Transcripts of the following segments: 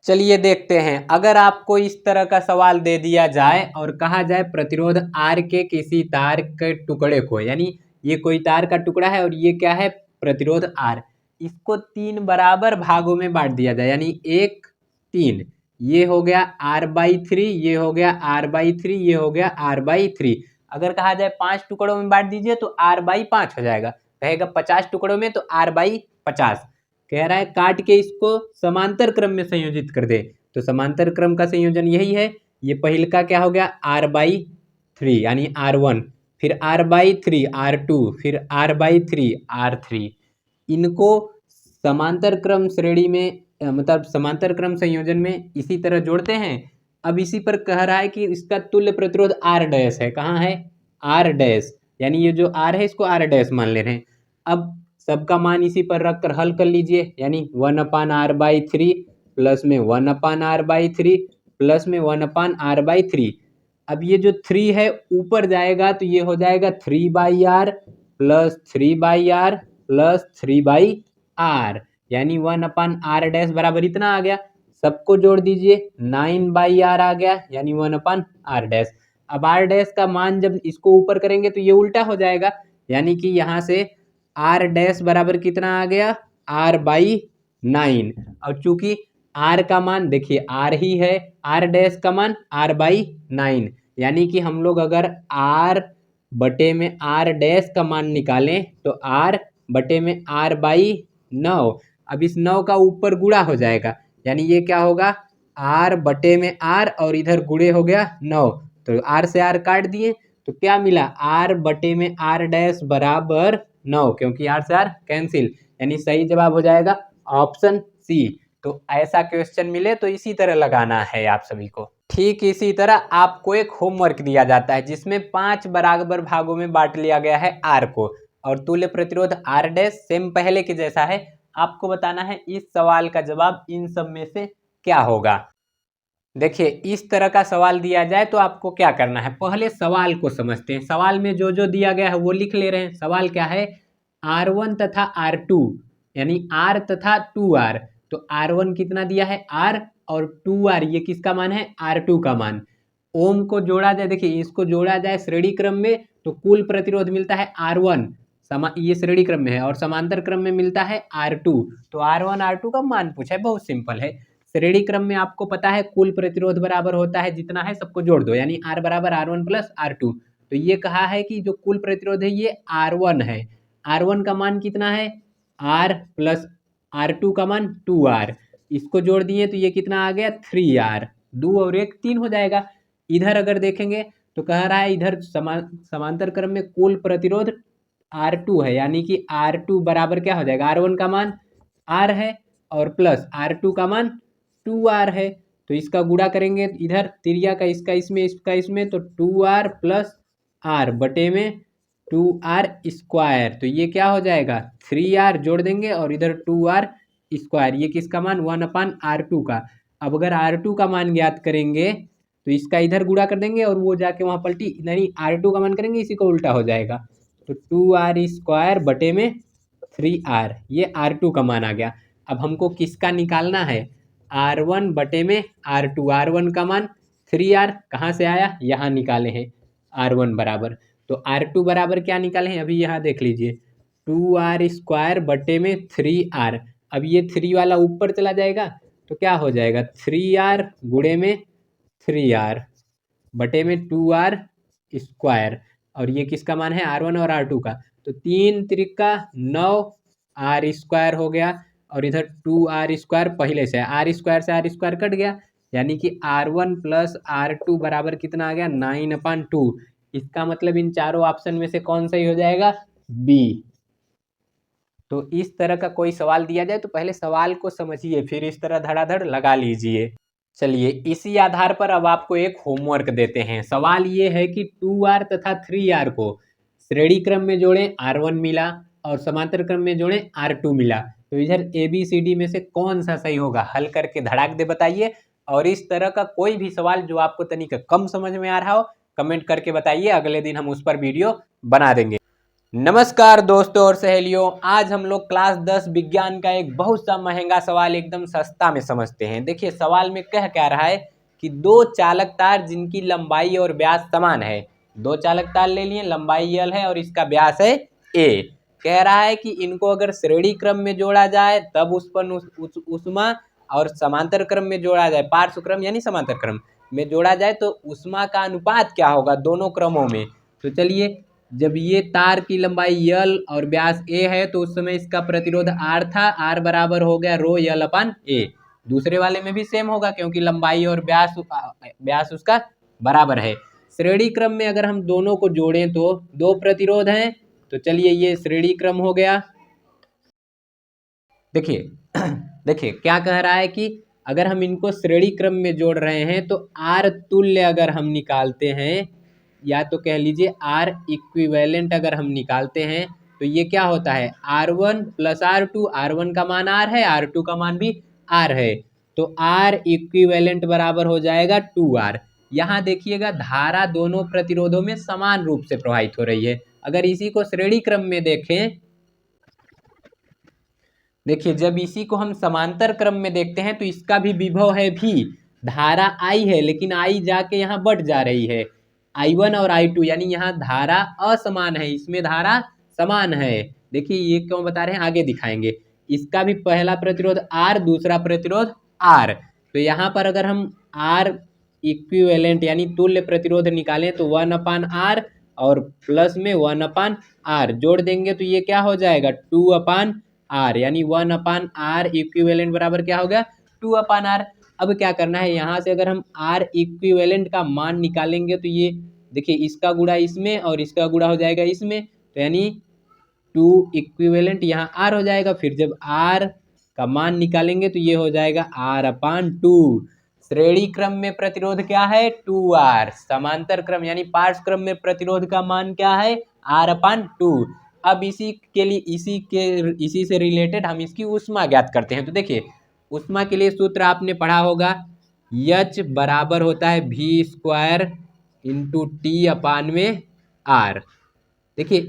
चलिए देखते हैं, अगर आपको इस तरह का सवाल दे दिया जाए और कहा जाए प्रतिरोध आर के किसी तार के टुकड़े को, यानी ये कोई तार का टुकड़ा है और ये क्या है, प्रतिरोध आर, इसको 3 बराबर भागों में बांट दिया जाए, यानी 1 3, ये हो गया r/3, ये हो गया r/3, ये हो गया r/3। अगर कहा जाए 5 टुकड़ों में बांट दीजिए तो r/5 हो जाएगा, कहेगा 50 टुकड़ों में तो r/50। कह रहा है काट के इसको समांतर क्रम में संयोजित कर दे, तो समांतर क्रम का संयोजन यही है। ये पहले का क्या हो गया, r/3 यानी r1, फिर r/3 r2, फिर r/3 r3। इनको समांतर क्रम श्रेणी में मतलब समांतर क्रम संयोजन में इसी तरह जोड़ते हैं। अब इसी पर कह रहा है कि इसका तुल्य प्रतिरोध r डैश है, कहाँ है, r डैश, यानी ये जो r है इसको r डैश मान ले रहे हैं। अब सबका मान इसी पर रखकर हल कर लीजिए, यानी 1/r/3 प्लस में 1/r/3 प्लस में 1/r/3। अब ये जो 3 है ऊपर जाएगा तो ये हो जाएगा 3/r plus 3/r plus 3/r, यानी 1/r डैश बराबर इतना आ गया। सबको जोड़ दीजिए, 9/r आ गया, यानी 1/r डैश। अब r डैश का मान जब इसको ऊपर करेंगे तो ये उल्टा हो जाएगा, यानी कि यहाँ से r डैश बराबर कितना आ गया, r/9। और चूंकि r का मान देखिए r ही है, r डैश का मान r/9, यानी कि हम लोग अगर r बटे में r डैश का मान निकालें तो r बटे में r/9। अब इस 9 का ऊपर गुणा हो जाएगा, यानी ये क्या होगा, r बटे में r और इधर गुणे हो गया 9, तो r से r काट दिए तो क्या मिला, r बटे में r डैश बराबर 9, क्योंकि r से r कैंसिल, यानी सही जवाब हो जाएगा ऑप्शन सी। तो ऐसा क्वेश्चन मिले तो इसी तरह लगाना है आप सभी को। ठीक इसी तरह आपको एक होमवर्क दिया जाता है जिसमें 5 बराबर भागों में बांट लिया गया है r को, और तुल्य प्रतिरोध r डैश सेम पहले के जैसा है। आपको बताना है इस सवाल का जवाब इन सब में से क्या होगा। देखिए इस तरह का सवाल दिया जाए तो आपको क्या करना है, पहले सवाल को समझते हैं। सवाल में जो जो दिया गया है वो लिख ले रहे हैं। सवाल क्या है, R1 तथा R2 यानी R तथा 2R, तो R1 कितना दिया है R, और 2R ये किसका मान है, R2 का मान। ओम को जोड़ा जाए, देखिए इसको जोड़ा जाए श्रेणी क्रम में तो कुल प्रतिरोध मिलता है R1, ये श्रेणी क्रम में है, और समांतर क्रम में मिलता है R2। तो R1 R2 का मान पूछा है, बहुत सिंपल है। श्रेणी क्रम में आपको पता है कुल प्रतिरोध बराबर होता है जितना है सबको जोड़ दो, यानी R बराबर R1 प्लस R2। तो ये कहा है कि जो कुल प्रतिरोध है ये R1 है, R1 का मान कितना है, R प्लस R2 का मान 2R, इसको जोड़ दिए तो ये कितना आ गया 3R, 2 और 1 3 हो जाएगा। इधर अगर देखेंगे तो कह रहा है इधर समांतर क्रम में कुल प्रतिरोध R2 है, यानी कि R2 बराबर क्या हो जाएगा, R1 का मान R है और प्लस R2 का मान 2R है, तो इसका गुणा करेंगे इधर तिरिया का इसका इसमें इसका इसमें, तो 2R प्लस R बटे में 2R स्क्वायर, तो ये क्या हो जाएगा 3R जोड़ देंगे और इधर 2R स्क्वायर, ये किसका मान 1/R2 का। अब अगर R2 का मान ज्ञात करेंगे तो इसका इधर गुणा कर देंगे और वो जाके वहाँ पलटी, नहीं R2 का मान करेंगे इसी को उल्टा हो जाएगा, तो 2R स्क्वायर बटे में 3R, ये R2 का मान आ गया। अब हमको किसका निकालना है, R1 बटे में R2, R1 का मान 3R कहाँ से आया, यहाँ निकाले हैं R1 बराबर, तो R2 बराबर क्या निकाले हैं, अभी यहाँ देख लीजिए 2R स्क्वायर बटे में 3R। अब ये 3 वाला ऊपर चला जाएगा तो क्या हो जाएगा 3R गुणे में 3R बटे में 2R स्क्वायर, और ये किसका मान है R1 और R2 का, तो 3 त्रिका 9R स्क्वायर हो गया, और इधर 2R स्क्वायर पहले से है, R स्क्वायर से R स्क्वायर कट गया, यानी कि R1 प्लस R2 बराबर कितना आ गया 9/2। इसका मतलब इन चारों ऑप्शन में से कौन सही हो जाएगा, बी। तो इस तरह का कोई सवाल दिया जाए तो पहले सवाल को समझिए फिर इस तरह धड़ाधड़ लगा लीजिए। चलिए इसी आधार पर अब आपको एक होमवर्क देते हैं। सवाल ये है कि 2R तथा 3R को श्रेणी क्रम में जोड़ें, R1 मिला, और समांतर क्रम में जोड़ें R2 मिला, तो इधर ABCD में से कौन सा सही होगा, हल करके धड़ाक दे बताइए। और इस तरह का कोई भी सवाल जो आपको तनिक कम समझ में आ रहा हो कमेंट करके बताइए, अगले दिन हम उस पर वीडियो बना देंगे। नमस्कार दोस्तों और सहेलियों, आज हम लोग क्लास 10 विज्ञान का एक बहुत सा महंगा सवाल एकदम सस्ता में समझते हैं। देखिए सवाल में कह क्या रहा है कि दो चालक तार जिनकी लंबाई और व्यास समान है। दो चालक तार ले लिए, लंबाई L है और इसका व्यास है A। कह रहा है कि इनको अगर श्रेणी क्रम में जोड़ा जाए तब उष्मा और समांतर क्रम में जोड़ा जाए, पार्श्व क्रम यानी समांतर क्रम में जोड़ा जाए तो उष्मा का अनुपात क्या होगा दोनों क्रमों में। तो चलिए, जब ये तार की लंबाई L और व्यास A है तो उस समय इसका प्रतिरोध R था, R बराबर हो गया रो L अपन A। दूसरे वाले में भी सेम होगा क्योंकि लंबाई और व्यास उसका बराबर है। श्रेणी क्रम में अगर हम दोनों को जोड़ें तो दो प्रतिरोध हैं, तो चलिए ये श्रेणी क्रम हो गया। देखिए देखिए क्या कह रहा है कि अगर हम इनको श्रेणी क्रम में जोड़ रहे हैं तो R तुल्य अगर हम निकालते हैं, या तो कह लीजिए R इक्विवेलेंट अगर हम निकालते हैं तो ये क्या होता है R1 प्लस R2। R1 का मान R है, R2 का मान भी R है, तो R इक्विवेलेंट बराबर हो जाएगा 2R। यहाँ देखिएगा धारा दोनों प्रतिरोधों में समान रूप से प्रवाहित हो रही है। अगर इसी को श्रेणी क्रम में देखें, देखिए जब इसी को हम समांतर क्रम में देखते हैं तो इसका भी विभव है भी, धारा I है लेकिन I जाके यहाँ बढ़ जा रही है, I1 और I2, यानी यहाँ धारा असमान है, इसमें धारा समान है। देखिए ये क्यों बता रहे हैं आगे दिखाएंगे। इसका भी पहला प्रतिरोध R, दूसरा प्रतिरोध R, तो यहाँ पर अगर हम R इक्विवेलेंट यानी तुल्य प्रतिरोध निकालें तो 1/R और प्लस में 1/R जोड़ देंगे तो ये क्या हो जाएगा 2/R, यानी 1/R इक्विवेलेंट बराबर क्या हो गया 2/R। अब क्या करना है, यहाँ से अगर हम R इक्विवेलेंट का मान निकालेंगे तो ये देखिए इसका गुणा इसमें और इसका गुणा हो जाएगा इसमें, तो यानी 2 इक्विवेलेंट यहाँ R हो जाएगा। फिर जब R का मान निकालेंगे तो ये हो जाएगा R/2। श्रेणी क्रम में प्रतिरोध क्या है 2R, समांतर क्रम यानी पार्श्व क्रम में प्रतिरोध का मान क्या है R/2। अब इसी से रिलेटेड हम इसकी उष्मा ज्ञात करते हैं। तो देखिए उष्मा के लिए सूत्र आपने पढ़ा होगा, H बराबर होता है V² इंटू T/R। देखिए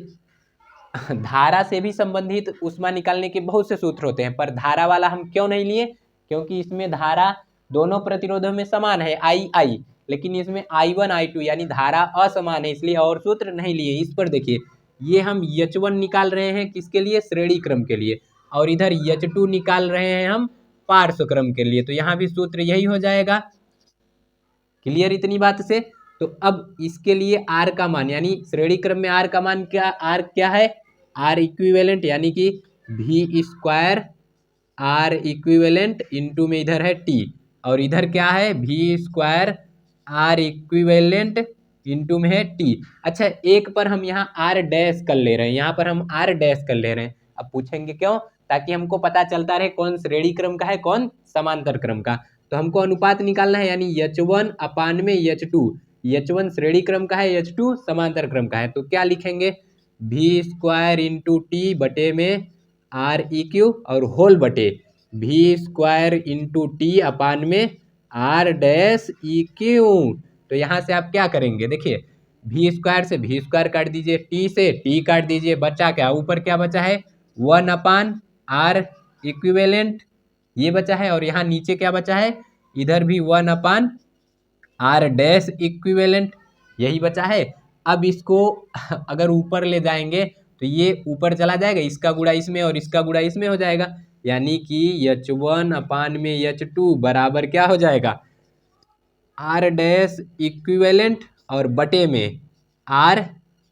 धारा से भी संबंधित उष्मा निकालने के बहुत से सूत्र होते हैं, पर धारा वाला हम क्यों नहीं लिए, क्योंकि इसमें धारा दोनों प्रतिरोधों में समान है I, लेकिन इसमें I1 I2 यानी धारा असमान है, इसलिए और सूत्र नहीं लिए। इस पर देखिए ये हम H1 निकाल रहे हैं किसके लिए श्रेणी क्रम के लिए, और इधर H2 निकाल रहे हैं हम पार्श्व क्रम के लिए, तो यहाँ भी सूत्र यही हो जाएगा। क्लियर इतनी बात से। तो अब इसके लिए R का मान यानी श्रेणी क्रम में R का मान क्या है R इक्विवेलेंट यानी कि V² R इक्विवेलेंट इंटू में इधर है T और इधर क्या है V² R इक्विवेलेंट इंटू में है T। अच्छा एक पर हम यहाँ R डैश कर ले रहे हैं, यहाँ पर हम R डैश कर ले रहे हैं। अब पूछेंगे क्यों, ताकि हमको पता चलता रहे कौन श्रेणी क्रम का है कौन समांतर क्रम का। तो हमको अनुपात निकालना है, यानी H1 में H2, H1 श्रेणी क्रम का है, H2 समांतर क्रम का है। तो क्या लिखेंगे V² इंटू टी बटे में REQ और होल बटे V² इंटू T/में R-EQ। तो यहाँ से आप क्या करेंगे, देखिए V² से V² काट दीजिए, T से T काट दीजिए, बचा क्या ऊपर क्या बचा है 1/R इक्विवेलेंट ये बचा है, और यहाँ नीचे क्या बचा है इधर भी 1/R डैश इक्विवेलेंट यही बचा है। अब इसको अगर ऊपर ले जाएंगे तो ये ऊपर चला जाएगा, इसका गुणा इसमें और इसका गुणा इसमें हो जाएगा, यानी कि H1 में H2 बराबर क्या हो जाएगा R डैश इक्विवेलेंट और बटे में R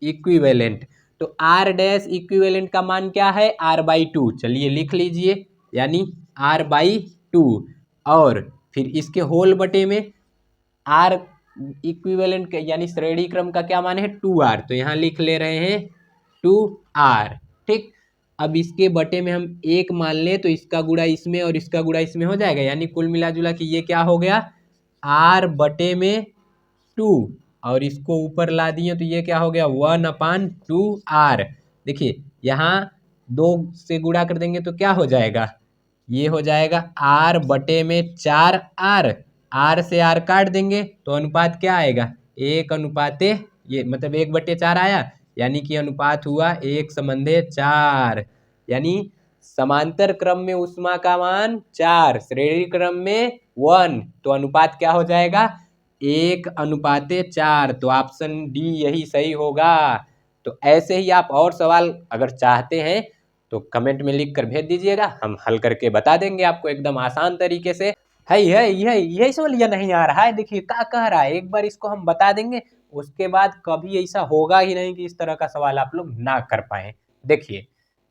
इक्विवेलेंट। तो R डैश इक्विवेलेंट का मान क्या है R/2, चलिए लिख लीजिए, यानी R/2 और फिर इसके होल बटे में R इक्विवेलेंट यानी श्रेणी क्रम का क्या मान है 2R, तो यहाँ लिख ले रहे हैं 2R। ठीक, अब इसके बटे में हम एक मान लें तो इसका गुणा इसमें और इसका गुणा इसमें हो जाएगा, यानी कुल मिला जुला कि ये क्या हो गया R बटे में 2 और इसको ऊपर ला दिए तो ये क्या हो गया 1/2R। देखिए यहाँ 2 से गुणा कर देंगे तो क्या हो जाएगा, ये हो जाएगा R बटे में 4R, R से R काट देंगे तो अनुपात क्या आएगा 1/, ये मतलब 1/4 आया, यानी कि अनुपात हुआ 1:4। यानी समांतर क्रम में ऊष्मा का मान 4, श्रेणी क्रम में 1, तो अनुपात क्या हो जाएगा 1:4। तो ऑप्शन डी यही सही होगा। तो ऐसे ही आप और सवाल अगर चाहते हैं तो कमेंट में लिख कर भेज दीजिएगा, हम हल करके बता देंगे आपको एकदम आसान तरीके से। है यही सवाल या नहीं आ रहा है, देखिए क्या कह रहा है, एक बार इसको हम बता देंगे, उसके बाद कभी ऐसा होगा ही नहीं कि इस तरह का सवाल आप लोग ना कर पाए। देखिए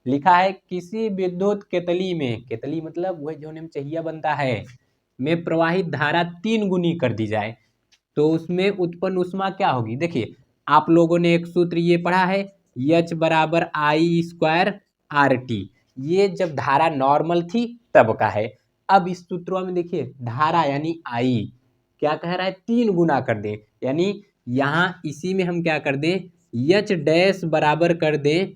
लिखा है किसी विद्युत केतली में, केतली मतलब वह जो में चाहिए बनता है, में प्रवाहित धारा 3 गुनी कर दी जाए तो उसमें उत्पन्न ऊष्मा क्या होगी। देखिए आप लोगों ने एक सूत्र ये पढ़ा है, H बराबर आई स्क्वायर आर टी, ये जब धारा नॉर्मल थी तब का है। अब इस सूत्रों में देखिए धारा यानी आई क्या कह रहा है 3 गुना कर दें, यानी यहाँ इसी में हम क्या कर दें H डैश बराबर कर दें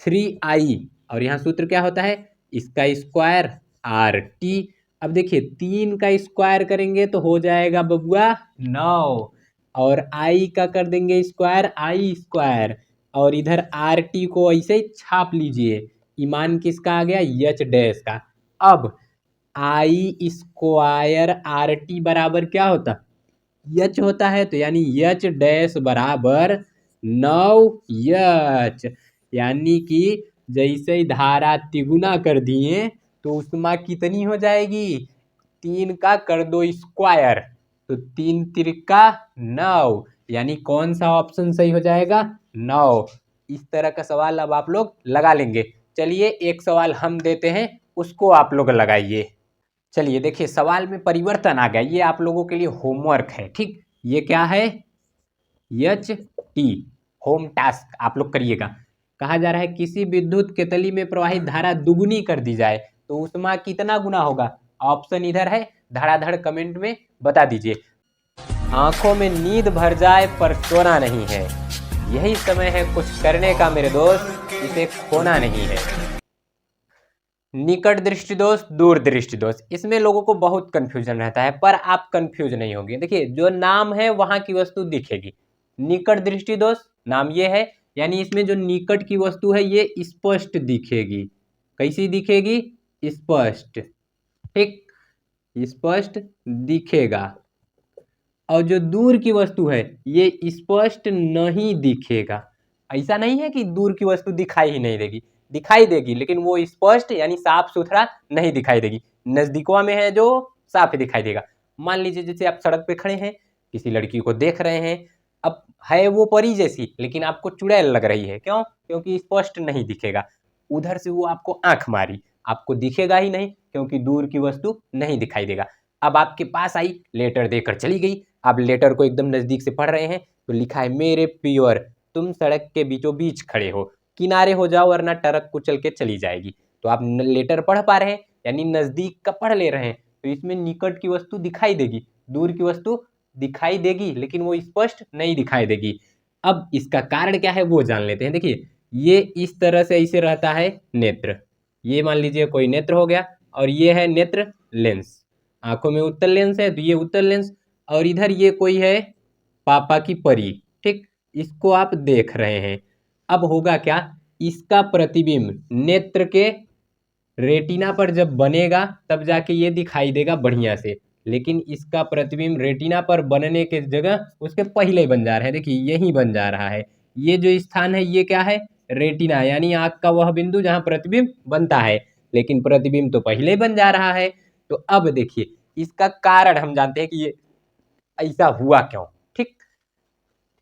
3i, और यहाँ सूत्र क्या होता है इसका स्क्वायर आर टी। अब देखिए 3 का स्क्वायर करेंगे तो हो जाएगा बबुआ 9, और आई का कर देंगे स्क्वायर आई स्क्वायर, और इधर आर टी को ऐसे ही छाप लीजिए, ईमान किसका आ गया H डैश का। अब आई स्क्वायर आर टी बराबर क्या होता H होता है, तो यानी H डैश बराबर 9H, यानी कि जैसे ही धारा तिगुना कर दिए तो ऊष्मा कितनी हो जाएगी 3 का कर दो स्क्वायर, तो 3 तिरका 9, यानी कौन सा ऑप्शन सही हो जाएगा 9। इस तरह का सवाल अब आप लोग लगा लेंगे। चलिए एक सवाल हम देते हैं, उसको आप लोग लगाइए। चलिए देखिए सवाल में परिवर्तन आ गया, ये आप लोगों के लिए होमवर्क है, ठीक। ये क्या है HT, होम टास्क आप लोग करिएगा। कहा जा रहा है किसी विद्युत केतली में प्रवाहित धारा दुगुनी कर दी जाए तो ऊष्मा कितना गुना होगा। ऑप्शन इधर है, धड़ाधड़ कमेंट में बता दीजिए। आंखों में नींद भर जाए पर सोना नहीं है, यही समय है कुछ करने का मेरे दोस्त, इसे खोना नहीं है। निकट दृष्टि दोष दूर दृष्टि दोष, इसमें लोगों को बहुत कंफ्यूजन रहता है, पर आप कंफ्यूज नहीं होंगे। देखिए जो नाम है वहां की वस्तु दिखेगी। निकट दृष्टि दोष नाम ये है, यानी इसमें जो निकट की वस्तु है ये स्पष्ट दिखेगी। कैसी दिखेगी स्पष्ट, ठीक स्पष्ट दिखेगा। और जो दूर की वस्तु है ये स्पष्ट नहीं दिखेगा। ऐसा नहीं है कि दूर की वस्तु दिखाई ही नहीं देगी, दिखाई देगी लेकिन वो स्पष्ट यानी साफ सुथरा नहीं दिखाई देगी। नजदीकवा में है जो साफ दिखाई देगा। मान लीजिए जैसे आप सड़क पे खड़े हैं, किसी लड़की को देख रहे हैं, अब है वो परी जैसी लेकिन आपको चुड़ैल लग रही है, क्यों, क्योंकि स्पष्ट नहीं दिखेगा। उधर से वो आपको आंख मारी, आपको दिखेगा ही नहीं क्योंकि दूर की वस्तु नहीं दिखाई देगा। अब आपके पास आई, लेटर देकर चली गई। आप लेटर को एकदम नजदीक से पढ़ रहे हैं तो लिखा है मेरे प्योर, तुम सड़क के बीचों बीच खड़े हो, किनारे हो जाओ वरना ट्रक कुचल के चली जाएगी। तो आप लेटर पढ़ पा रहे हैं यानी नजदीक का पढ़ ले रहे हैं, तो इसमें निकट की वस्तु दिखाई देगी, दूर की वस्तु दिखाई देगी लेकिन वो स्पष्ट नहीं दिखाई देगी। अब इसका कारण क्या है वो जान लेते हैं। देखिए ये इस तरह से ऐसे रहता है नेत्र, ये मान लीजिए कोई नेत्र हो गया, और ये है नेत्र लेंस, आंखों में उत्तल लेंस है तो ये उत्तल लेंस, और इधर ये कोई है पापा की परी, ठीक, इसको आप देख रहे हैं। अब होगा क्या, इसका प्रतिबिंब नेत्र के रेटिना पर जब बनेगा तब जाके ये दिखाई देगा बढ़िया से, लेकिन इसका प्रतिबिंब रेटिना पर बनने के जगह उसके पहले बन जा रहा है। देखिए यही बन जा रहा है, ये जो स्थान है ये क्या है रेटिना, यानी आंख का वह बिंदु जहां प्रतिबिंब बनता है, लेकिन प्रतिबिंब तो पहले बन जा रहा है। तो अब देखिए इसका कारण हम जानते हैं कि ये ऐसा हुआ क्यों, ठीक।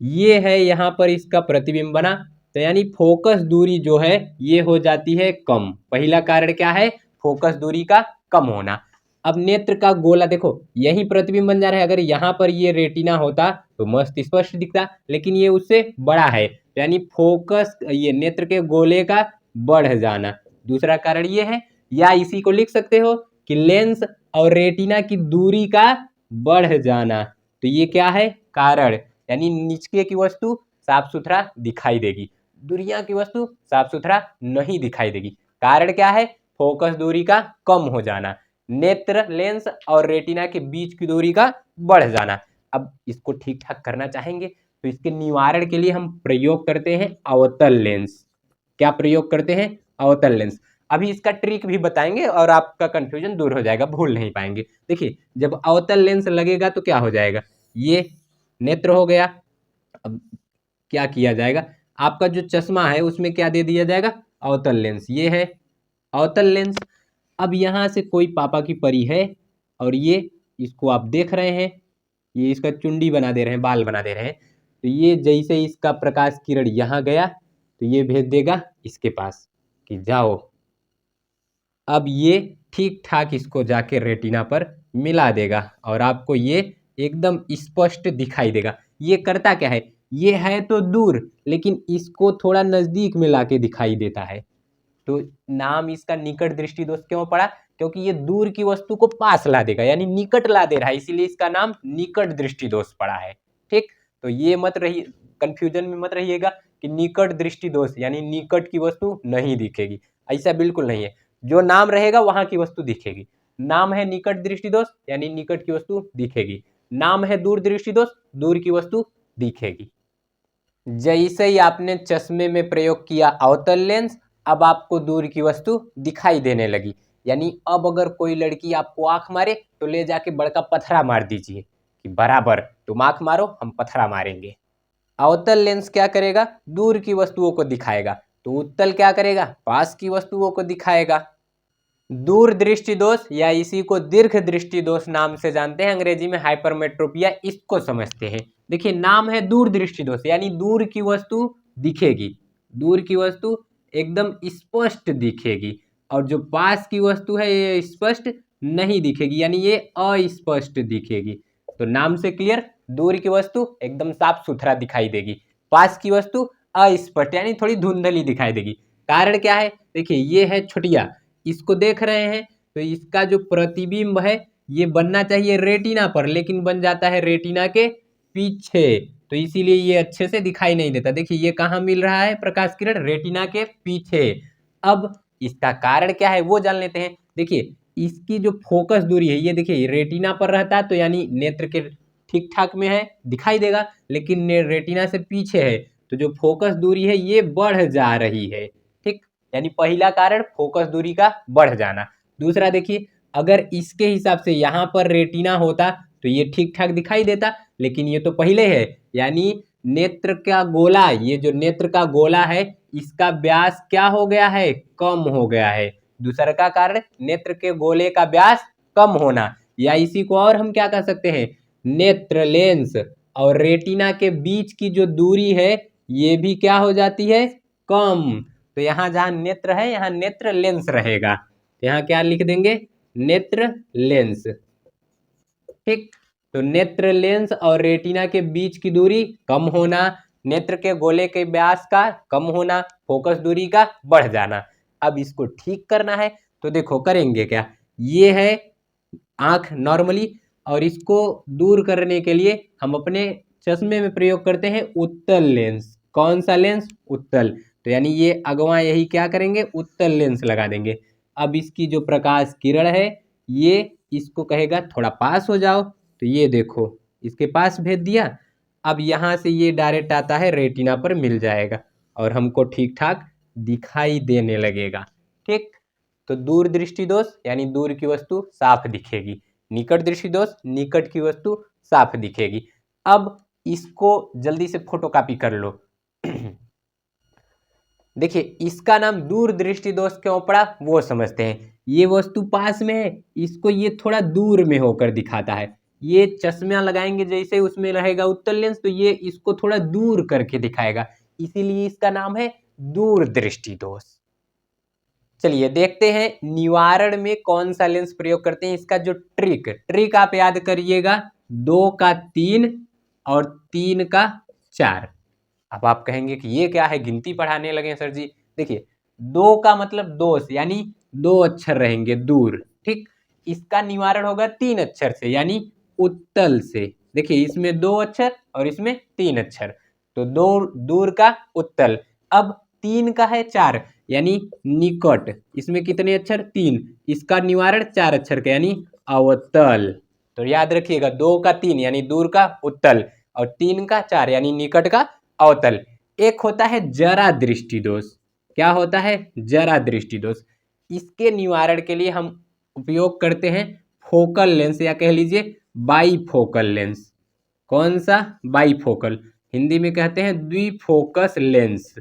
ये है यहाँ पर इसका प्रतिबिंब बना, तो यानी फोकस दूरी जो है ये हो जाती है कम। पहला कारण क्या है फोकस दूरी का कम होना। अब नेत्र का गोला देखो यही प्रतिबिंब बन जा रहा है, अगर यहाँ पर ये रेटिना होता तो मस्त स्पष्ट दिखता, लेकिन ये उससे बड़ा है, यानी फोकस ये नेत्र के गोले का बढ़ जाना दूसरा कारण ये है। या इसी को लिख सकते हो कि लेंस और रेटिना की दूरी का बढ़ जाना, तो ये क्या है कारण, यानी नीचे की वस्तु साफ सुथरा दिखाई देगी, दूरियां की वस्तु साफ सुथरा नहीं दिखाई देगी। कारण क्या है फोकस दूरी का कम हो जाना, नेत्र लेंस और रेटिना के बीच की दूरी का बढ़ जाना। अब इसको ठीक ठाक करना चाहेंगे तो इसके निवारण के लिए हम प्रयोग करते हैं अवतल लेंस। क्या प्रयोग करते हैं? अवतल लेंस। अभी इसका ट्रिक भी बताएंगे और आपका कंफ्यूजन दूर हो जाएगा, भूल नहीं पाएंगे। देखिए, जब अवतल लेंस लगेगा तो क्या हो जाएगा, ये नेत्र हो गया। अब क्या किया जाएगा, आपका जो चश्मा है उसमें क्या दे दिया जाएगा, अवतल लेंस। ये है अवतल लेंस। अब यहाँ से कोई पापा की परी है और ये इसको आप देख रहे हैं, ये इसका चुंडी बना दे रहे हैं, बाल बना दे रहे हैं। तो ये जैसे ही इसका प्रकाश किरण यहाँ गया तो ये भेज देगा इसके पास कि जाओ। अब ये ठीक ठाक इसको जाके रेटिना पर मिला देगा और आपको ये एकदम स्पष्ट दिखाई देगा। ये करता क्या है, ये है तो दूर लेकिन इसको थोड़ा नजदीक में लाके दिखाई देता है। तो नाम इसका निकट दृष्टि दोष क्यों पड़ा, क्योंकि ये दूर की वस्तु को पास ला देगा, यानी निकट ला दे रहा है, इसीलिए इसका नाम निकट दृष्टि दोष पड़ा है। ठीक, तो ये मत रही, कंफ्यूजन में मत रहिएगा कि निकट दृष्टि दोष यानी निकट की वस्तु नहीं दिखेगी, ऐसा बिल्कुल नहीं है। जो नाम रहेगा वहां की वस्तु दिखेगी। नाम है निकट दृष्टि दोष यानी निकट की वस्तु दिखेगी, नाम है दूर दृष्टि दोष, दूर की वस्तु दिखेगी। जैसे ही आपने चश्मे में प्रयोग किया अवतल लेंस, अब आपको दूर की वस्तु दिखाई देने लगी। यानी अब अगर कोई लड़की आपको आंख मारे तो ले जाके बड़का पथरा मार दीजिए कि बराबर तुम आंख मारो हम पथरा मारेंगे। अवतल लेंस क्या करेगा, दूर की वस्तुओं को दिखाएगा, तो उत्तल क्या करेगा, पास की वस्तुओं को दिखाएगा। दूर दृष्टि दोष या इसी को दीर्घ दृष्टि दोष नाम से जानते हैं, अंग्रेजी में हाइपरमेट्रोपिया, इसको समझते हैं। देखिए, नाम है दूर दृष्टि दोष यानी दूर की वस्तु दिखेगी, दूर की वस्तु एकदम स्पष्ट दिखेगी, और जो पास की वस्तु है ये स्पष्ट नहीं दिखेगी, यानी ये अस्पष्ट दिखेगी। तो नाम से क्लियर, दूर की वस्तु एकदम साफ सुथरा दिखाई देगी, पास की वस्तु अस्पष्ट यानी थोड़ी धुंधली दिखाई देगी। कारण क्या है, देखिए ये है छुटिया, इसको देख रहे हैं तो इसका जो प्रतिबिंब है ये बनना चाहिए रेटिना पर, लेकिन बन जाता है रेटिना के पीछे, तो इसीलिए ये अच्छे से दिखाई नहीं देता। देखिए ये कहाँ मिल रहा है प्रकाश किरण, रेटिना के पीछे। अब इसका कारण क्या है वो जान लेते हैं। देखिए इसकी जो फोकस दूरी है, ये देखिए रेटिना पर रहता तो यानी नेत्र के ठीक ठाक में है, दिखाई देगा, लेकिन रेटिना से पीछे है तो जो फोकस दूरी है ये बढ़ जा रही है। ठीक, यानी पहला कारण फोकस दूरी का बढ़ जाना। दूसरा देखिए, अगर इसके हिसाब से यहाँ पर रेटिना होता तो ये ठीक ठाक दिखाई देता, लेकिन ये तो पहले है, यानी नेत्र का गोला, ये जो नेत्र का गोला है इसका व्यास क्या हो गया है, कम हो गया है। दूसरा का कारण नेत्र के गोले का व्यास कम होना, या इसी को और हम क्या कह सकते हैं, नेत्र लेंस और रेटिना के बीच की जो दूरी है ये भी क्या हो जाती है, कम। तो यहाँ जहाँ नेत्र है यहाँ नेत्र लेंस रहेगा, तो यहाँ क्या लिख देंगे, नेत्र लेंस। ठीक, तो नेत्र लेंस और रेटिना के बीच की दूरी कम होना, नेत्र के गोले के व्यास का कम होना, फोकस दूरी का बढ़ जाना। अब इसको ठीक करना है तो देखो करेंगे क्या, ये है आंख नॉर्मली, और इसको दूर करने के लिए हम अपने चश्मे में प्रयोग करते हैं उत्तल लेंस। कौन सा लेंस, उत्तल। तो यानी ये अगवा यही क्या करेंगे, उत्तल लेंस लगा देंगे। अब इसकी जो प्रकाश किरण है ये इसको कहेगा थोड़ा पास हो जाओ, तो ये देखो इसके पास भेज दिया। अब यहाँ से ये डायरेक्ट आता है रेटिना पर मिल जाएगा और हमको ठीक ठाक दिखाई देने लगेगा। ठीक, तो दूर दृष्टि दोष यानी दूर की वस्तु साफ दिखेगी, निकट दृष्टि दोष निकट की वस्तु साफ दिखेगी। अब इसको जल्दी से फोटोकॉपी कर लो। देखिए इसका नाम दूर दृष्टि दोष क्यों पड़ा वो समझते हैं। ये वस्तु पास में है, इसको ये थोड़ा दूर में होकर दिखाता है। ये चश्मा लगाएंगे जैसे उसमें रहेगा उत्तल लेंस, तो ये इसको थोड़ा दूर करके दिखाएगा, इसीलिए इसका नाम है दूर दृष्टि दोष। चलिए देखते हैं निवारण में कौन सा लेंस प्रयोग करते हैं। इसका जो ट्रिक आप याद करिएगा, 2 का 3 और 3 का 4। अब आप कहेंगे कि ये क्या है, गिनती पढ़ाने लगे सर जी। देखिए 2 का मतलब दोष यानी 2 अक्षर रहेंगे दूर। ठीक, इसका निवारण होगा 3 अक्षर से यानी उत्तल से। देखिए इसमें 2 अक्षर और इसमें 3 अक्षर, तो दूर का उत्तल। अब 3 का है 4 यानी निकट, इसमें कितने अक्षर, 3, इसका निवारण 4 अक्षर का यानी अवतल। तो याद रखिएगा 2 का 3 यानी दूर का उत्तल, और 3 का 4 यानी निकट का अवतल। एक होता है जरा दृष्टि दोष। क्या होता है? जरा दृष्टि दोष। इसके निवारण के लिए हम उपयोग करते हैं फोकल लेंस या कह लीजिए बाईफोकल लेंस। कौन सा? बाईफोकल, हिंदी में कहते हैं द्विफोकस लेंस।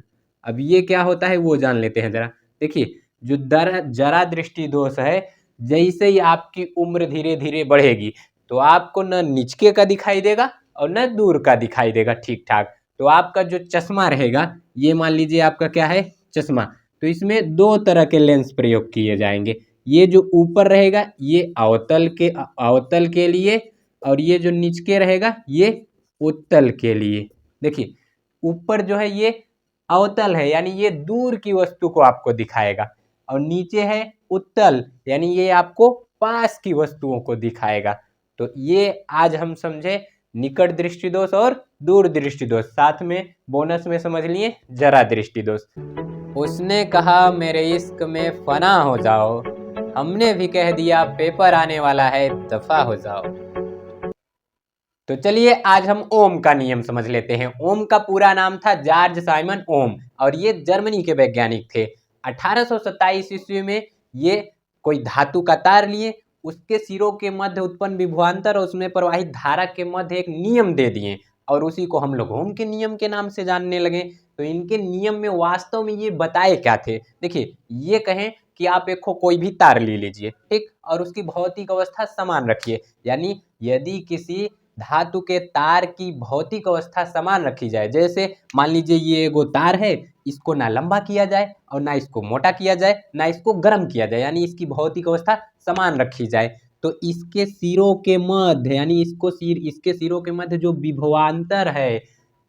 अब ये क्या होता है वो जान लेते हैं जरा। देखिए, जो जरा दृष्टि दोष है, जैसे ही आपकी उम्र धीरे धीरे बढ़ेगी तो आपको न नीचे का दिखाई देगा और न दूर का दिखाई देगा ठीक ठाक। तो आपका जो चश्मा रहेगा, ये मान लीजिए आपका क्या है? चश्मा। तो इसमें दो तरह के लेंस प्रयोग किए जाएंगे। ये जो ऊपर रहेगा ये अवतल के लिए, और ये जो नीचे रहेगा ये उत्तल के लिए। देखिए, ऊपर जो है ये अवतल है यानी ये दूर की वस्तु को आपको दिखाएगा, और नीचे है उत्तल यानी ये आपको पास की वस्तुओं को दिखाएगा। तो ये आज हम समझे निकट दृष्टि दोष और दूर दृष्टि दोष, साथ में बोनस में समझ लिए जरा दृष्टि दोष। उसने कहा मेरे इश्क में फना हो जाओ, हमने भी कह दिया पेपर आने वाला है दफा हो जाओ। तो चलिए आज हम ओम का नियम समझ लेते हैं। ओम का पूरा नाम था जॉर्ज साइमन ओम, और ये जर्मनी के वैज्ञानिक थे। 1827 ईस्वी में ये कोई धातु का तार लिए, उसके सिरों के मध्य उत्पन्न विभवांतर और उसमें प्रवाहित धारा के मध्य एक नियम दे दिए, और उसी को हम लोग ओम के नियम के नाम से जानने लगे। तो इनके नियम में वास्तव में ये बताए क्या थे? देखिए, ये कहें कि आप एक कोई भी तार ले लीजिए, ठीक, और उसकी भौतिक अवस्था समान रखिए। यानी यदि किसी धातु के तार की भौतिक अवस्था समान रखी जाए, जैसे मान लीजिए ये एगो तार है, इसको ना लंबा किया जाए और ना इसको मोटा किया जाए, ना इसको गर्म किया जाए, यानी इसकी भौतिक अवस्था समान रखी जाए, तो इसके सिरों के मध्य यानी इसके सिरों के मध्य जो विभवांतर है,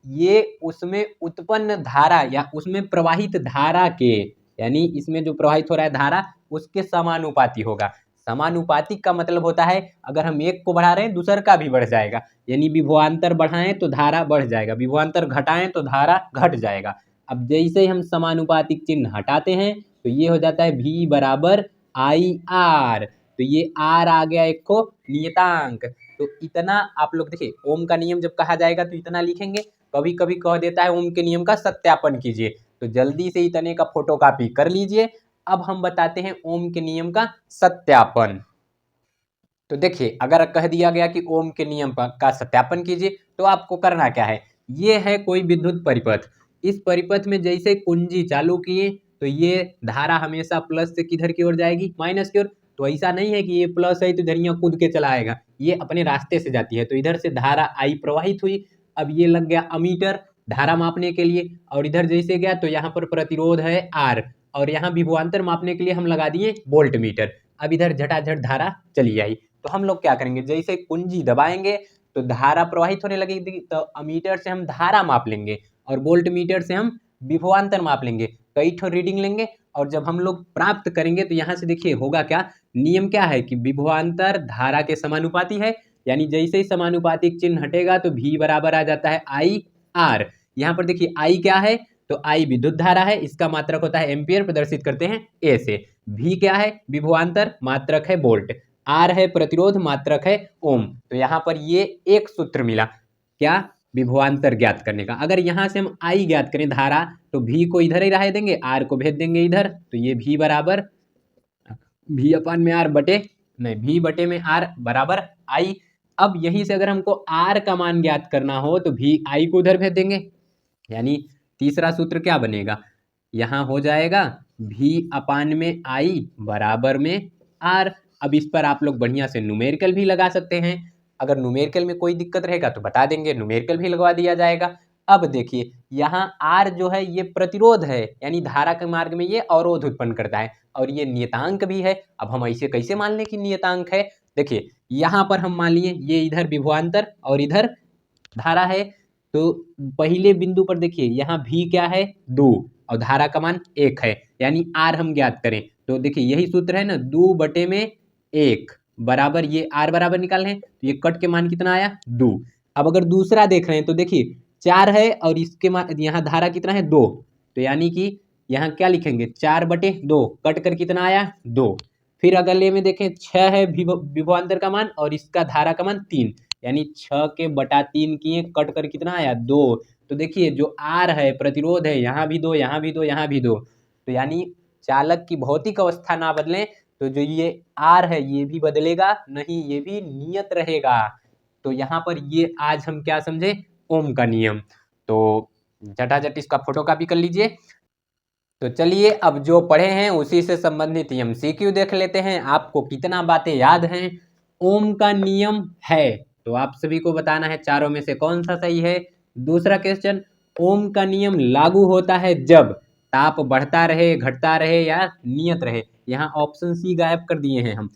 ये उसमें उत्पन्न धारा या उसमें प्रवाहित धारा के, यानी इसमें जो प्रवाहित हो रहा है धारा, उसके समानुपाती होगा। समानुपातिक का मतलब होता है अगर हम एक को बढ़ा रहे हैं दूसर का भी बढ़ जाएगा, यानी विभवांतर बढ़ाएं तो धारा बढ़ जाएगा, विभवांतर घटाएं तो धारा घट जाएगा। अब जैसे ही हम समानुपातिक चिन्ह हटाते हैं तो ये हो जाता है V बराबर आई आर। तो ये R आ गया एक को नियतांक। तो इतना आप लोग देखिए, ओम का नियम जब कहा जाएगा तो इतना लिखेंगे। कभी कभी कह देता है ओम के नियम का सत्यापन कीजिए, तो जल्दी से इतने का फोटोकॉपी कर लीजिए। अब हम बताते हैं ओम के नियम का सत्यापन। तो देखिए, अगर कह दिया गया कि ओम के नियम का सत्यापन कीजिए, तो आपको करना क्या है? ये है कोई विद्युत परिपथ। इस परिपथ में जैसे कुंजी चालू किए तो ये धारा हमेशा प्लस से किधर की ओर जाएगी? माइनस की ओर। तो ऐसा नहीं है कि ये प्लस है तो इधर यहाँ कूद के चला आएगा, ये अपने रास्ते से जाती है। तो इधर से धारा आई प्रवाहित हुई, अब ये लग गया अमीटर धारा मापने के लिए, और इधर जैसे गया तो यहाँ पर प्रतिरोध है आर, और यहाँ विभवांतर मापने के लिए हम लगा दिए वोल्ट मीटर। अब इधर झटाझट धारा चली आई। तो हम लोग क्या करेंगे, जैसे कुंजी दबाएंगे तो धारा प्रवाहित होने लगेगी, तो अमीटर से हम धारा माप लेंगे और वोल्ट मीटर से हम विभवांतर माप लेंगे, कई ठो रीडिंग लेंगे, और जब हम लोग प्राप्त करेंगे तो यहाँ से देखिए होगा क्या, नियम क्या है कि विभवांतर धारा के समानुपाती है, यानी जैसे ही समानुपातिक चिन्ह हटेगा तो V बराबर आ जाता है आई आर। यहाँ पर देखिए आई क्या है, तो आई विद्युत धारा है, इसका मात्रक होता है एम्पियर, प्रदर्शित करते हैं ए से। V क्या है? विभवांतर, मात्रक है वोल्ट। R है प्रतिरोध, मात्रक है ओम। तो यहाँ पर ये एक सूत्र मिला, क्या? विभवांतर ज्ञात करने का। अगर यहाँ से हम I ज्ञात करें धारा, तो V को इधर ही रह देंगे, R को भेज देंगे इधर, तो ये V बराबर V अपान में R बटे नहीं, V बटे में R बराबर I। अब यहीं से अगर हमको R का मान ज्ञात करना हो तो V I को उधर भेज देंगे, यानी तीसरा सूत्र क्या बनेगा, यहाँ हो जाएगा V अपान में I बराबर में R। अब इस पर आप लोग बढ़िया से न्यूमेरिकल भी लगा सकते हैं, अगर न्यूमेरिकल में कोई दिक्कत रहेगा तो बता देंगे, न्यूमेरिकल भी लगवा दिया जाएगा। अब देखिए, यहाँ R जो है ये प्रतिरोध है, यानी धारा के मार्ग में ये अवरोध उत्पन्न करता है, और ये नियतांक भी है। अब हम ऐसे कैसे मान लें कि नियतांक है? देखिए, यहाँ पर हम मान लिए ये इधर विभवांतर और इधर धारा है, तो पहले बिंदु पर देखिए यहाँ V क्या है? 2, और धारा का मान 1 है, यानी R हम ज्ञात करें तो देखिए यही सूत्र है ना, 2 बटे में 1 बराबर ये R बराबर निकाल रहे हैं, तो ये कट के मान कितना आया? 2। अब अगर दूसरा देख रहे हैं तो देखिए 4 है और इसके यहाँ धारा कितना है? 2, तो यानी कि यहाँ क्या लिखेंगे? 4 बटे 2, कट कर कितना आया? 2। फिर अगले में देखें 6 है विभवांतर का मान और इसका धारा का मान 3, यानी 6 के बटा 3 किए, कट कर कितना आया 2। तो देखिए जो आर है प्रतिरोध है, यहाँ भी 2, यहाँ भी 2, यहाँ भी 2, तो यानी चालक की भौतिक अवस्था ना बदले तो जो ये आर है ये भी बदलेगा नहीं, ये भी नियत रहेगा। तो यहाँ पर ये आज हम क्या समझे, ओम का नियम। तो झटाझट इसका फोटो कॉपी कर लीजिए। तो चलिए अब जो पढ़े हैं उसी से संबंधित एमसीक्यू देख लेते हैं। आपको कितना बातें याद हैं। ओम का नियम है तो आप सभी को बताना है चारों में से कौन सा सही है। दूसरा क्वेश्चन, ओम का नियम लागू होता है जब ताप बढ़ता रहे, घटता रहे या नियत रहे। यहाँ ऑप्शन सी गायब कर दिए हैं हम।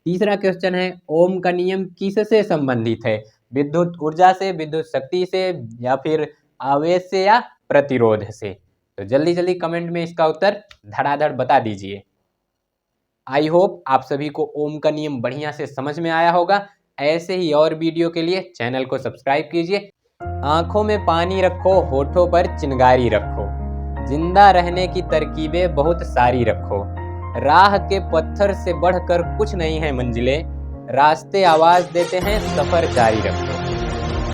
तीसरा क्वेश्चन है, ओम का नियम किससे संबंधित है, विद्युत ऊर्जा से, विद्युत शक्ति से, या फिर आवेश से, या प्रतिरोध से। तो जल्दी जल्दी कमेंट में इसका उत्तर धड़ाधड़ बता दीजिए। आई होप आप सभी को ओम का नियम बढ़िया से समझ में आया होगा। ऐसे ही और वीडियो के लिए चैनल को सब्सक्राइब कीजिए। आंखों में पानी रखो, होठों पर चिंगारी रखो, जिंदा रहने की तरकीबें बहुत सारी रखो, राह के पत्थर से बढ़कर कुछ नहीं है मंजिलें, रास्ते आवाज देते हैं सफर जारी रखो।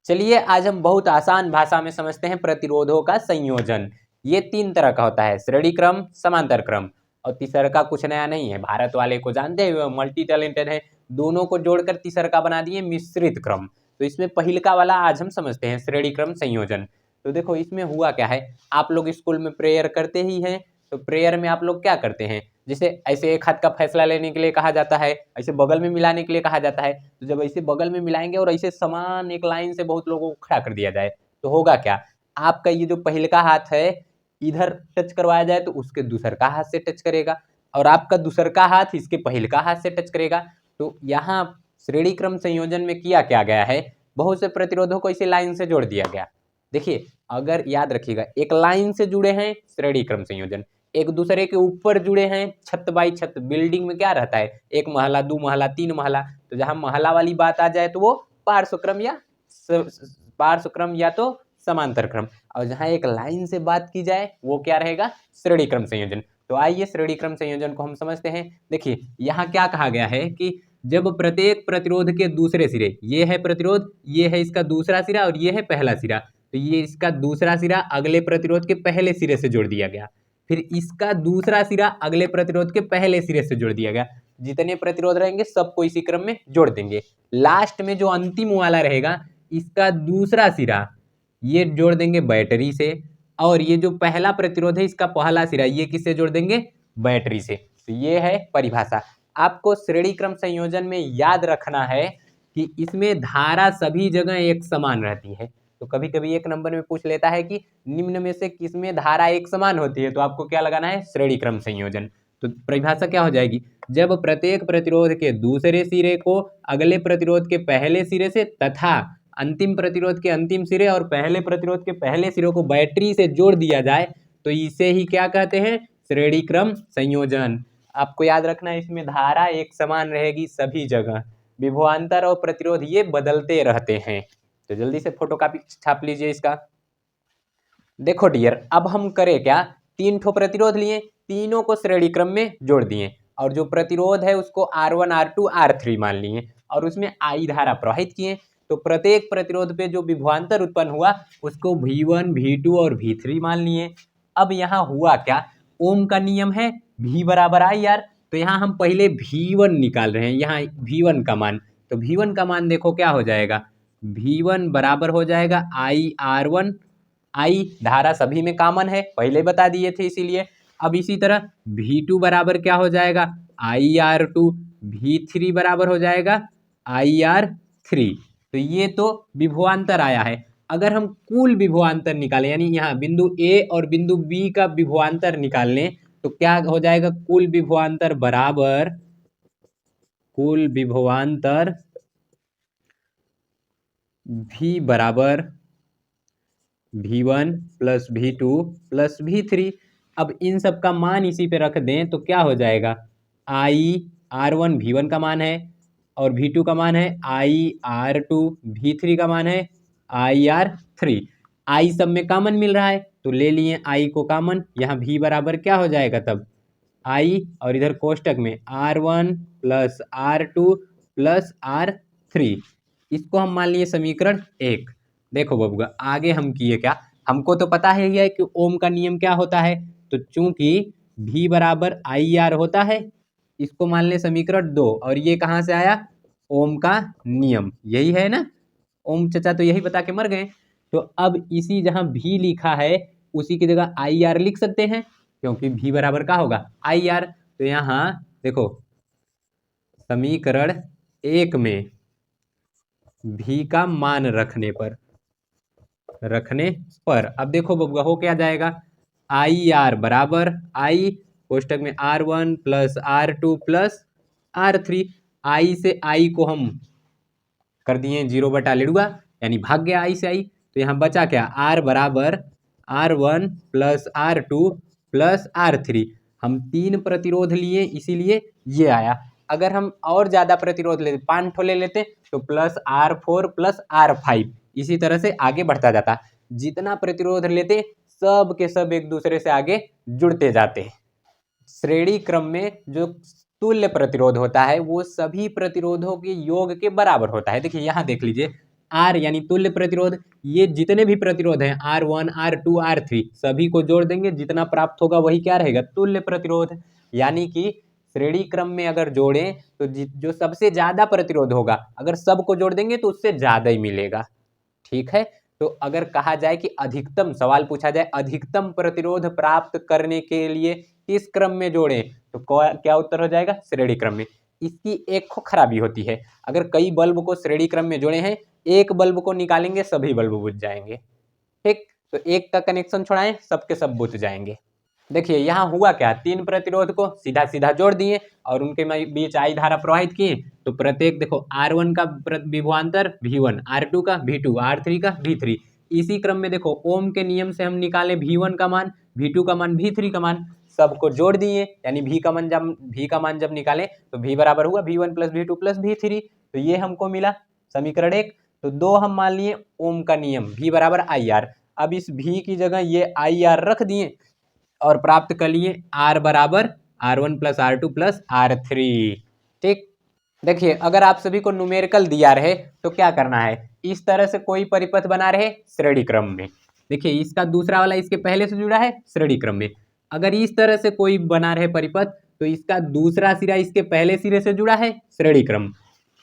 चलिए आज हम बहुत आसान भाषा में समझते हैं प्रतिरोधों का संयोजन। ये 3 तरह का होता है, श्रेणी क्रम, समांतर क्रम, और तीसरा का कुछ नया नहीं है, भारत वाले को जानते हैं, मल्टी टैलेंटेड है। दोनों को जोड़कर तीसरा का बना दिए मिश्रित क्रम। तो इसमें पहिलका वाला आज हम समझते हैं, श्रेणी क्रम संयोजन। तो देखो इसमें हुआ क्या है, आप लोग स्कूल में प्रेयर करते ही हैं। तो प्रेयर में आप लोग क्या करते हैं, जैसे ऐसे एक हाथ का फैसला लेने के लिए कहा जाता है, ऐसे बगल में मिलाने के लिए कहा जाता है। तो जब ऐसे बगल में मिलाएंगे और ऐसे समान एक लाइन से बहुत लोगों को खड़ा कर दिया जाए तो होगा क्या, आपका ये जो पहिलका हाथ है इधर टच करवाया जाए तो उसके दूसरका हाथ से टच करेगा, और आपका दूसरका हाथ इसके पहिलका हाथ से टच करेगा। तो यहाँ श्रेणी क्रम संयोजन में किया क्या गया है, बहुत से प्रतिरोधों को इसे लाइन से जोड़ दिया गया। देखिए अगर याद रखिएगा, एक लाइन से जुड़े हैं श्रेणी क्रम संयोजन, एक दूसरे के ऊपर जुड़े हैं छत बाई छत। बिल्डिंग में क्या रहता है, एक महला, 2 महला, 3 महला, तो जहां महला वाली बात आ जाए तो वो पार्श्व क्रम या तो समांतर क्रम, और जहां एक लाइन से बात की जाए वो क्या रहेगा, श्रेणी क्रम संयोजन। तो आइए श्रेणी क्रम संयोजन को हम समझते हैं। देखिए यहाँ क्या कहा गया है कि जब प्रत्येक प्रतिरोध के दूसरे सिरे, ये है प्रतिरोध, ये है इसका दूसरा सिरा और ये है पहला सिरा, तो ये इसका दूसरा सिरा अगले प्रतिरोध के पहले सिरे से जोड़ दिया गया, फिर इसका दूसरा सिरा अगले प्रतिरोध के पहले सिरे से जोड़ दिया गया। जितने प्रतिरोध रहेंगे सबको इसी क्रम में जोड़ देंगे। लास्ट में जो अंतिम वाला रहेगा इसका दूसरा सिरा ये जोड़ देंगे बैटरी से, और ये जो पहला प्रतिरोध है इसका पहला सिरा ये किससे जोड़ देंगे, बैटरी से। तो ये है परिभाषा। आपको श्रेणी क्रम संयोजन में याद रखना है कि इसमें धारा सभी जगह एक समान रहती है। तो कभी कभी एक नंबर में पूछ लेता है कि निम्न में से किसमें धारा एक समान होती है, तो आपको क्या लगाना है, श्रेणी क्रम संयोजन। तो परिभाषा क्या हो जाएगी, जब प्रत्येक प्रतिरोध के दूसरे सिरे को अगले प्रतिरोध के पहले सिरे से तथा अंतिम प्रतिरोध के अंतिम सिरे और पहले प्रतिरोध के पहले सिरे को बैटरी से जोड़ दिया जाए तो इसे ही क्या कहते हैं, श्रेणी क्रम संयोजन। आपको याद रखना है इसमें धारा एक समान रहेगी सभी जगह, विभवांतर और प्रतिरोध ये बदलते रहते हैं। तो जल्दी से फोटोकॉपी छाप लीजिए इसका। देखो डियर, अब हम करें क्या, 3 ठो प्रतिरोध लिए, तीनों को श्रेणी क्रम में जोड़ दिए, और जो प्रतिरोध है उसको R1, R2, R3 मान लिए, और उसमें I धारा प्रवाहित किए। तो प्रत्येक प्रतिरोध पे जो विभवांतर उत्पन्न हुआ उसको V1, V2 और V3 मान लिए। अब यहाँ हुआ क्या, ओम का नियम है V बराबर IR, तो यहाँ हम पहले V1 निकाल रहे हैं, यहाँ V1 का मान। तो V1 का मान देखो क्या हो जाएगा, V1 बराबर हो जाएगा IR1। I धारा सभी में कॉमन है, पहले बता दिए थे इसीलिए। अब इसी तरह V2 बराबर क्या हो जाएगा, IR2। V3 बराबर हो जाएगा IR3। तो ये तो विभवांतर आया है। अगर हम कुल विभवांतर निकालें, यानी यहाँ बिंदु A और बिंदु B का विभवांतर निकाल लें तो क्या हो जाएगा, कुल विभवांतर बराबर कुल विभवांतर V बराबर V1 plus V2 plus V3। अब इन सब का मान इसी पे रख दें तो क्या हो जाएगा, IR1 V1 का मान है, और V2 का मान है IR2, V3 का मान है IR3। I सब में कॉमन मिल रहा है तो ले लिए I को कॉमन, यहाँ V बराबर क्या हो जाएगा तब I, और इधर कोष्टक में R1 plus R2 plus R3। 3। इसको हम मान लिए समीकरण 1। देखो बबुआ, आगे हम किए क्या, हमको तो पता है ये कि ओम का नियम क्या होता है, तो चूंकि V बराबर IR होता है, इसको मान ले समीकरण 2। और ये कहाँ से आया, ओम का नियम, यही है ना। ओम चचा तो यही बता के मर गए। तो अब इसी जहाँ V लिखा है उसी की जगह IR लिख सकते हैं, क्योंकि V बराबर क्या होगा, IR। तो यहाँ देखो समीकरण 1 में V का मान रखने पर अब देखो बबुआ हो क्या जाएगा, IR बराबर I कोष्टक में R1 plus R2 plus R3। I से I को हम कर दिए 0/√, यानी भाग गया I से I। तो यहाँ बचा क्या, R बराबर R1 plus R2 plus R3। हम 3 प्रतिरोध लिए इसीलिए ये आया। अगर हम और ज़्यादा प्रतिरोध लेते, 5 ठो ले लेते, तो प्लस R4 प्लस R5 इसी तरह से आगे बढ़ता जाता। जितना प्रतिरोध लेते सब के सब एक दूसरे से आगे जुड़ते जाते। श्रेणी क्रम में जो तुल्य प्रतिरोध होता है वो सभी प्रतिरोधों के योग के बराबर होता है। देखिए यहाँ देख लीजिए, R यानी तुल्य प्रतिरोध, ये जितने भी प्रतिरोध हैं R1 R2 R3 सभी को जोड़ देंगे, जितना प्राप्त होगा वही क्या रहेगा, तुल्य प्रतिरोध। यानी कि श्रेणी क्रम में अगर जोड़ें तो जो सबसे ज्यादा प्रतिरोध होगा अगर सबको जोड़ देंगे तो उससे ज्यादा ही मिलेगा। ठीक है, तो अगर कहा जाए कि अधिकतम, सवाल पूछा जाए अधिकतम प्रतिरोध प्राप्त करने के लिए किस क्रम में जोड़ें, तो क्या उत्तर हो जाएगा, श्रेणी क्रम में। इसकी एक खराबी होती है, अगर कई बल्ब को श्रेणी क्रम में जोड़े हैं, एक बल्ब को निकालेंगे सभी बल्ब बुझ जाएंगे। ठीक, तो एक का कनेक्शन छोड़ाएं सबके सब बुझ जाएंगे। देखिए यहाँ हुआ क्या, 3 प्रतिरोध को सीधा सीधा जोड़ दिए और उनके बीच I धारा प्रवाहित किए। तो प्रत्येक देखो R1 का विभवांतर V1, R2 का V2, R3 का V3। इसी क्रम में देखो ओम के नियम से हम निकाले V1 का मान, V2 का मान, V3 का मान, सबको जोड़ दिए। यानी V का मान जब निकाले तो V बराबर हुआ V1 plus V2 plus V3। तो ये हमको मिला समीकरण 1। तो 2 हम मान लिए ओम का नियम V बराबर IR। अब इस V की जगह ये IR रख दिए और प्राप्त कर लिए R बराबर R1 plus R2 plus R3। ठीक, देखिए अगर आप सभी को न्यूमेरिकल दिया रहे तो क्या करना है, इस तरह से कोई परिपथ बना रहे श्रेणी क्रम में। देखिए इसका दूसरा वाला इसके पहले से जुड़ा है श्रेणी क्रम में। अगर इस तरह से कोई बना रहे परिपथ तो इसका दूसरा सिरा इसके पहले सिरे से जुड़ा है श्रेणी क्रम।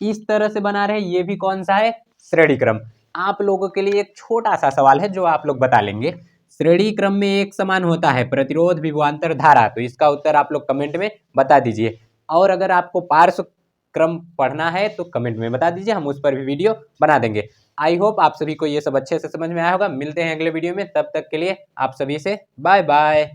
इस तरह से बना रहे ये भी कौन सा है, श्रेणी क्रम। आप लोगों के लिए एक छोटा सा सवाल है जो आप लोग बता लेंगे। श्रेणी क्रम में एक समान होता है प्रतिरोध विभवांतर धारा, तो इसका उत्तर आप लोग कमेंट में बता दीजिए। और अगर आपको पार्श्व क्रम पढ़ना है तो कमेंट में बता दीजिए, हम उस पर भी वीडियो बना देंगे। आई होप आप सभी को ये सब अच्छे से समझ में आया होगा। मिलते हैं अगले वीडियो में, तब तक के लिए आप सभी से बाय बाय।